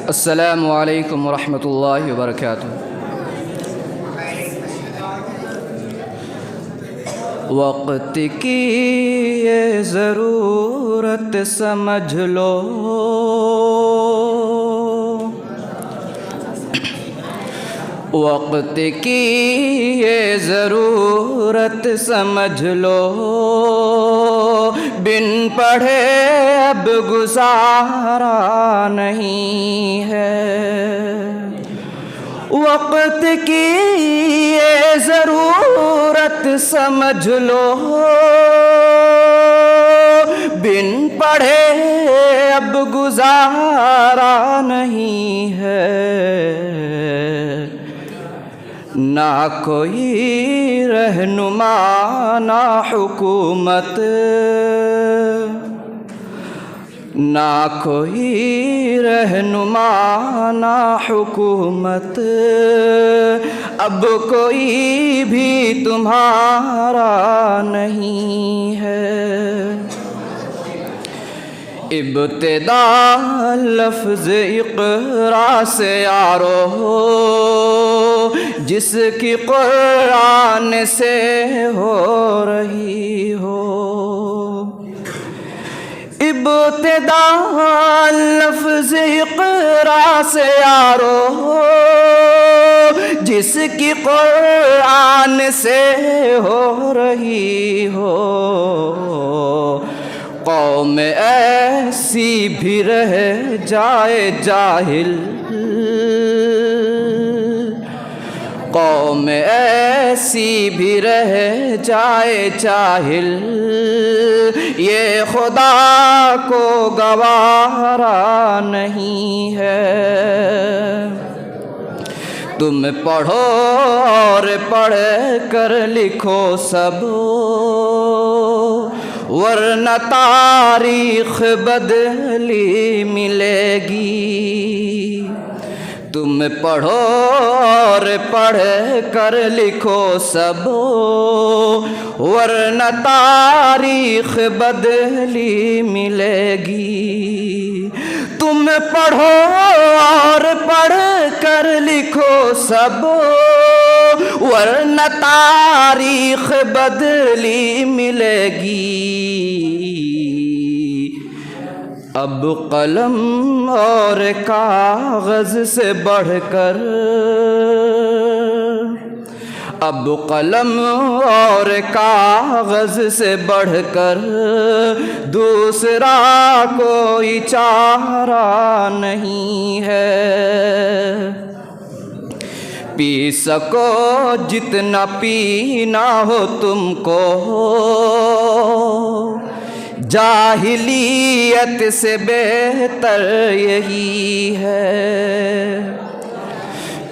अस्सलामु अलैकुम वरहमतुल्लाहि वबरकातुहू। वक्त की ये ज़रूरत समझ लो, वक्त की ये ज़रूरत समझ लो, बिन पढ़े अब गुजारा नहीं है। वक्त की ये ज़रूरत समझ लो, बिन पढ़े अब गुजारा नहीं है। ना कोई रहनुमा ना हुकूमत, ना कोई रहनुमा ना हुकूमत, अब कोई भी तुम्हारा नहीं है। इब्तिदा लफ्ज़ इक़रा से यारो, जिसकी कुरान से हो रही हो। इब्तिदा लफ्ज़ इक़रा से यारो, जिसकी कुरान से हो रही हो। कौम ऐसी भी रह जाए जाहिल, कौम ऐसी भी रह जाए जाहिल, ये खुदा को गवारा नहीं है। तुम पढ़ो और पढ़ कर लिखो सब, वरना तारीख बदली मिलेगी। तुम पढ़ो और पढ़ कर लिखो सब, वरना तारीख बदली मिलेगी। तुम पढ़ो और पढ़ कर लिखो सब, वरना तारीख बदली मिलेगी। अब कलम और कागज़ से बढ़कर, अब कलम और कागज़ से बढ़कर दूसरा कोई चारा नहीं है। पी सको जितना पीना हो तुमको, जाहिलियत से बेहतर यही है।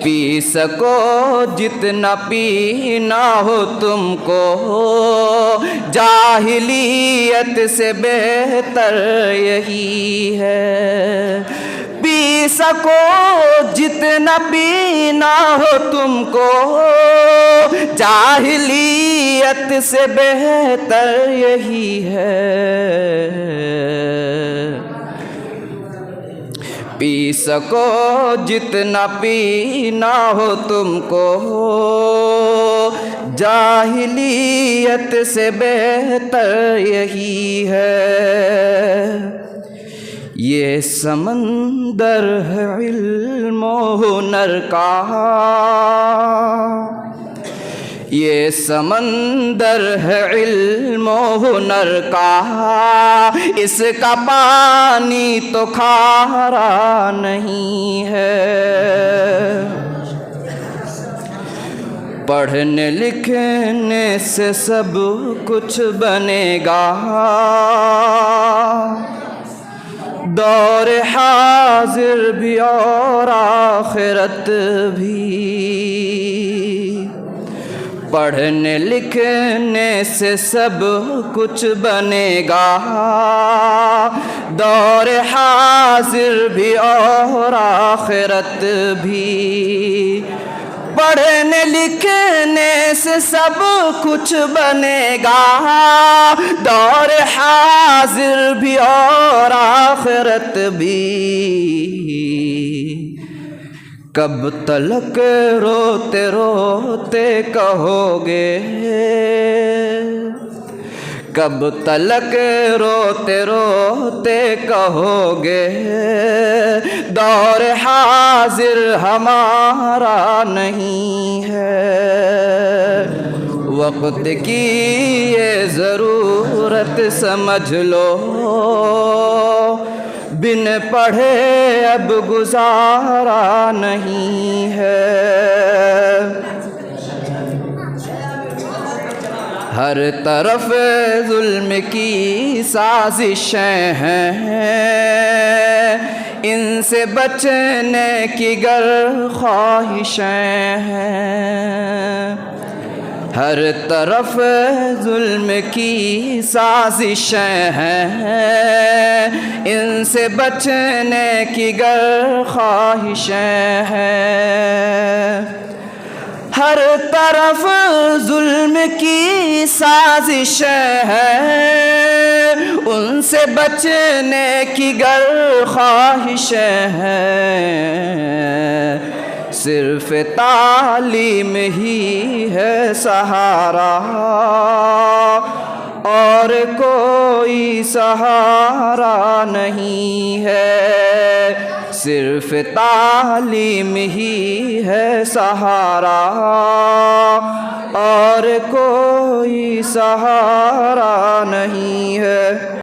पी सको जितना पीना हो तुमको, जाहिलियत से बेहतर यही है। पी सको जितना पीना हो तुमको, जाहिलियत से बेहतर यही है। पी सको जितना पीना हो तुमको, जाहिलियत से बेहतर यही है। ये समंदर है इल्म हुनर का, ये समंदर है इल्म हुनर का, इसका पानी तो खारा नहीं है। पढ़ने लिखने से सब कुछ बनेगा, दौर हाजिर भी और आखिरत भी। पढ़ने लिखने से सब कुछ बनेगा, दौर हाजिर भी और आखिरत भी। पढ़ने लिखने से सब कुछ बनेगा, दौर हाजिर भी और आखिरत भी। कब तलक रोते रोते कहोगे, कब तलक रोते रोते कहोगे, दौर हाजिर हमारा नहीं है। वक्त की ये ज़रूरत समझ लो, बिन पढ़े अब गुजारा नहीं है। हर तरफ जुल्म की साजिशें हैं, इनसे बचने की गर ख्वाहिशें हैं। हर तरफ जुल्म की साजिशें हैं, इनसे बचने की गर ख्वाहिशें हैं। हर तरफ जुल्म की साजिशें हैं, उनसे बचने की गर ख्वाहिशें हैं। सिर्फ तालीम ही है सहारा, और कोई सहारा नहीं है। सिर्फ तालीम ही है सहारा, और कोई सहारा नहीं है।